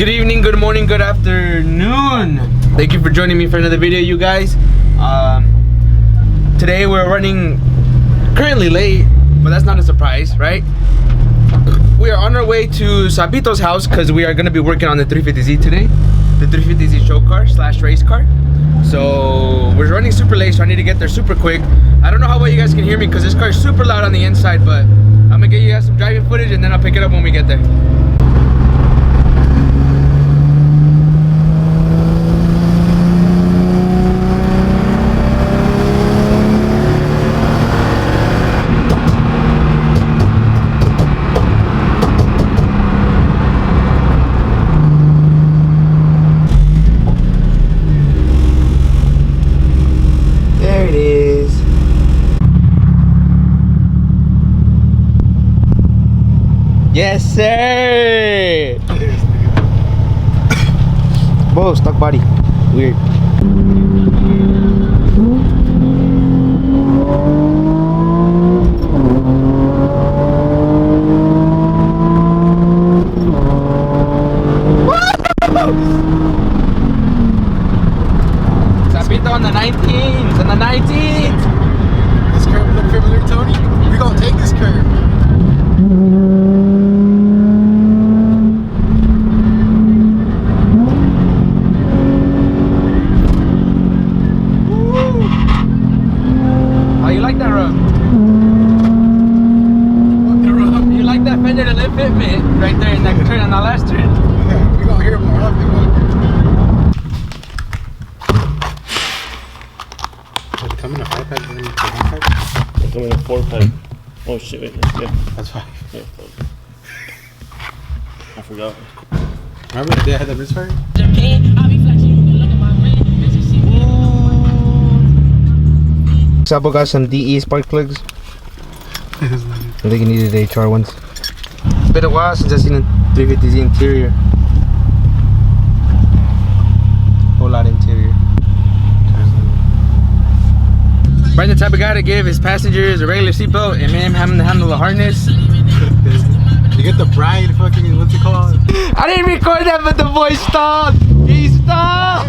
Good evening, good morning, good afternoon. Thank you for joining me for another video, you guys. Today we're running currently late, but that's not a surprise, right? We are on our way to Sabito's house because we are going to be working on the 350Z today. The 350Z Showcar / race car. So we're running super late, so I need to get there super quick. I don't know how well you guys can hear me because this car is super loud on the inside, but I'm going to get you guys some driving footage and then I'll pick it up when we get there. Yes, sir! Whoa, stuck body. Weird. Sabito on the 19th! On the 19th! This curve look familiar, Tony? We gonna take this curve. Right there in that turn on the last turn. Yeah, we're gonna hear it more often. Does it come in a 5-pack or a 1-pack? They come in a 4-pack. Oh shit, wait, yeah. That's 5. Yeah, I forgot. Remember the day I had that misfire? Sabo got some DE spark plugs. I think you needed HR ones. It's been a while since I've seen a 350Z interior. Whole lot of interior. Brian's the type of guy to give his passengers a regular seatbelt and man having to handle the harness. You get the bride fucking, what's it called? I didn't record that, but the voice stalled. He stalled.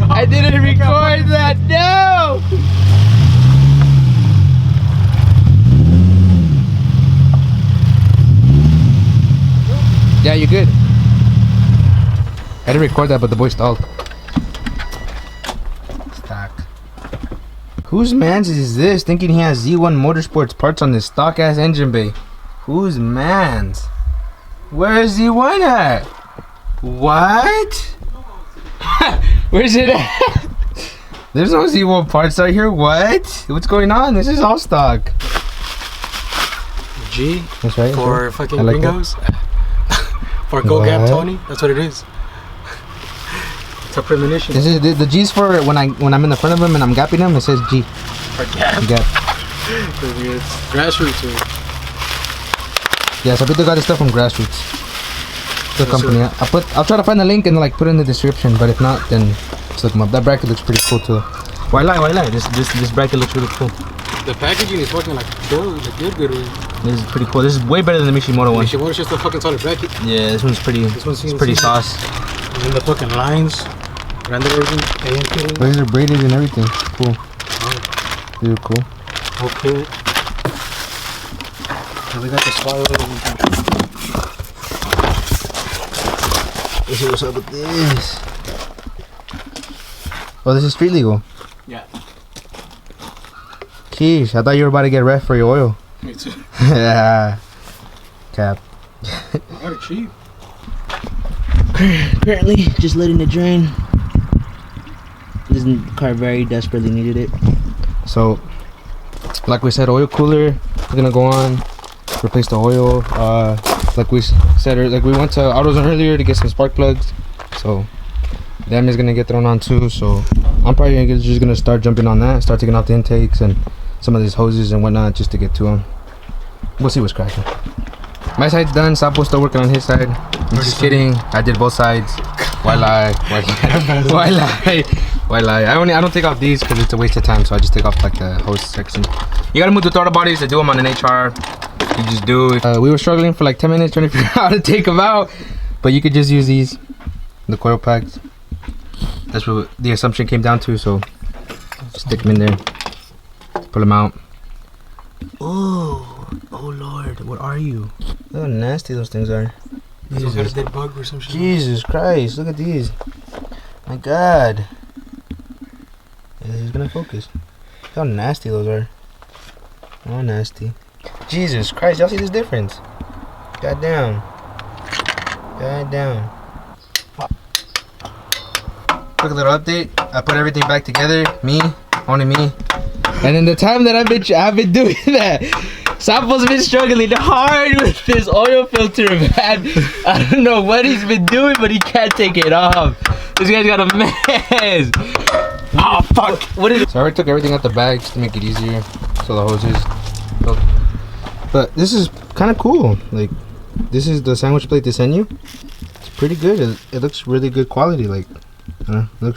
I didn't record that. No. Yeah, you're good. I didn't record that, but the voice stalled. Stock. Whose man's is this? Thinking he has Z1 Motorsports parts on this stock ass engine bay. Whose man's? Where's Z1 at? What? Where's it at? There's no Z1 parts out here. What? What's going on? This is all stock. G. That's right. For that's right. fucking gringos. For Go Gap Tony. That's what it is. It's a premonition. This is the G's for when I'm in the front of him and I'm gapping him. It says G. For Gap. Gap. It's grassroots. Yeah, so Sabito got this stuff from Grassroots. The company. I'll try to find the link and like put it in the description. But if not, then just look them up. That bracket looks pretty cool too. Why lie? This bracket looks really cool. The packaging is fucking like chill, like good. This is pretty cool. This is way better than the Mishimoto one. Mishimoto's just a fucking solid bracket. Yeah, this one's pretty. This one's pretty sauce. And then the fucking lines, render version, AMP. These are braided and everything. Cool. Dude, cool. Okay. So we got the spoiler. Let's see what's up with this. Oh, this is street legal. Yeah. Jeez, I thought you were about to get ref for your oil. Me too. Yeah. Cap. Very cheap. Apparently, just letting it drain. This car very desperately needed it. So, like we said, oil cooler is gonna go on. Replace the oil. Like we said, like we went to AutoZone earlier to get some spark plugs. So, them is gonna get thrown on too. So, I'm probably just gonna start jumping on that. Start taking off the intakes and some of these hoses and whatnot just to get to them. We'll see what's cracking. My side's done. Sapo's still working on his side. I'm just kidding. I did both sides. Why lie? Why lie? Why lie? Why lie? I don't take off these because it's a waste of time, so I just take off like the hose section. You gotta move the throttle bodies to do them on an HR. You just do it. We were struggling for like 10 minutes trying to figure out how to take them out. But you could just use these, the coil packs. That's what the assumption came down to. So stick them in there, pull them out. Oh Lord, what are you? Look how nasty those things are. Jesus. Got a dead bug or some shit. Jesus Christ, look at these. My God. Yeah, he's gonna focus. Look how nasty those are. Oh, nasty. Jesus Christ, y'all see this difference? God damn. God damn. Quick little update. I put everything back together. Only me. And in the time that I've been doing that, Sapo's been struggling hard with this oil filter, man. I don't know what he's been doing, but he can't take it off. This guy's got a mess. Oh, fuck. What is it? So I already took everything out the bag just to make it easier. So the hoses. But this is kind of cool. Like, this is the sandwich plate they send you. It's pretty good. It looks really good quality. Like, it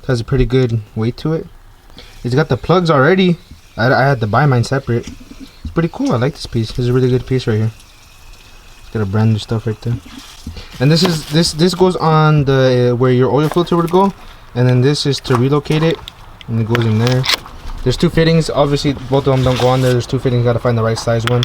has a pretty good weight to it. It's got the plugs already. I had to buy mine separate. It's pretty cool. I like this piece. This is a really good piece right here. It's got a brand new stuff right there. And this goes on the where your oil filter would go, and then this is to relocate it, and it goes in there. There's two fittings. Obviously, both of them don't go on there. There's two fittings. Got to find the right size one.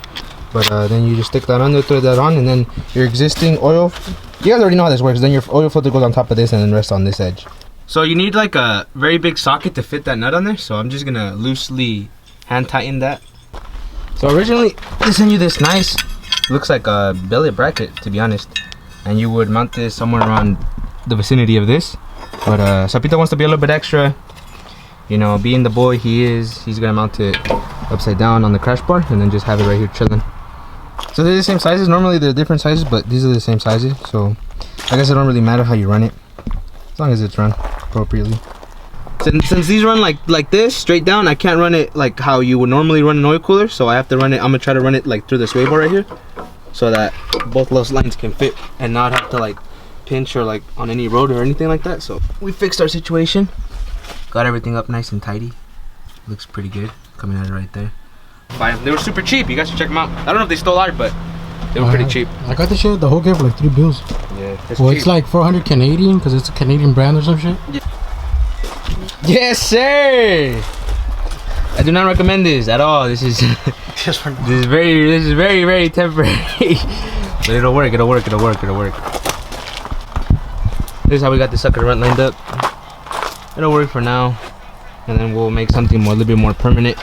But then you just stick that under, throw that on, and then your existing oil. You guys already know how this works. Then your oil filter goes on top of this, and then rests on this edge. So you need like a very big socket to fit that nut on there. So I'm just gonna loosely hand tighten that. So originally they send you this nice, looks like a billet bracket, to be honest, and you would mount this somewhere around the vicinity of this. But Sapito wants to be a little bit extra, you know, being the boy he is. He's gonna mount it upside down on the crash bar and then just have it right here chilling. So they're the same sizes. Normally they're different sizes, but these are the same sizes. So I guess it don't really matter how you run it, as long as it's run appropriately. Since these run like this, straight down, I can't run it like how you would normally run an oil cooler. So I have to run it, I'm gonna try to run it like through the sway bar right here, so that both those lines can fit and not have to like pinch or like on any road or anything like that. So we fixed our situation, got everything up nice and tidy. Looks pretty good coming out of right there. Fine. They were super cheap. You guys should check them out. I don't know if they still are, but they were pretty cheap. I got the shit, the whole game for like $3 bills. Yeah. Well, cheap. It's like 400 Canadian because it's a Canadian brand or some shit. Yeah. Yes, sir. I do not recommend this at all. This is very temporary. But it'll work. This is how we got the sucker run lined up. It'll work for now, and then we'll make something a little bit more permanent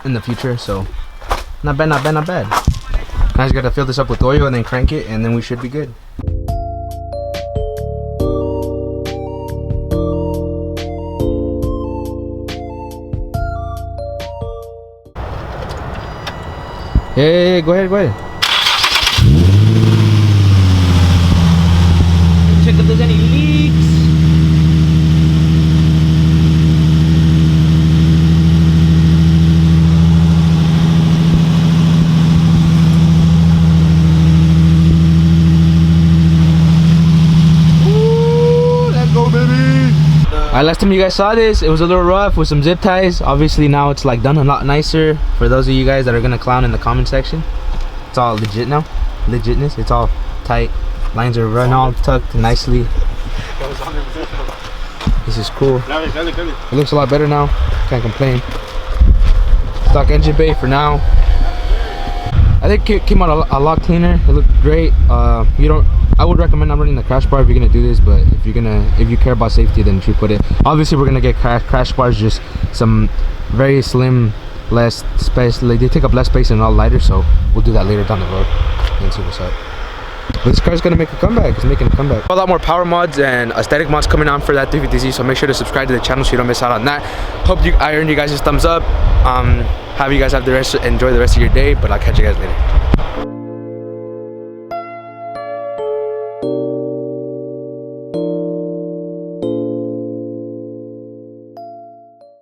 in the future. So not bad. I just gotta fill this up with oil and then crank it, and then we should be good. Yeah, go ahead. Check if there's any leaks. Alright, last time you guys saw this, it was a little rough with some zip ties. Obviously now it's like done a lot nicer. For those of you guys that are gonna clown in the comment section, it's all legit now. Legitness, it's all tight. Lines are run all tucked nicely. This is cool. It looks a lot better now. Can't complain. Stock engine bay for now. I think it came out a lot cleaner. It looked great. I would recommend not running the crash bar if you're gonna do this, but if you care about safety, then you should put it. Obviously we're gonna get crash bars, just some very slim, less space. Like, they take up less space and all lighter, so we'll do that later down the road and see what's up. But this car's gonna make a comeback. It's making a comeback. A lot more power mods and aesthetic mods coming on for that 350Z, so make sure to subscribe to the channel so you don't miss out on that. Hope I earned you guys' thumbs up. Have you guys enjoy the rest of your day, but I'll catch you guys later.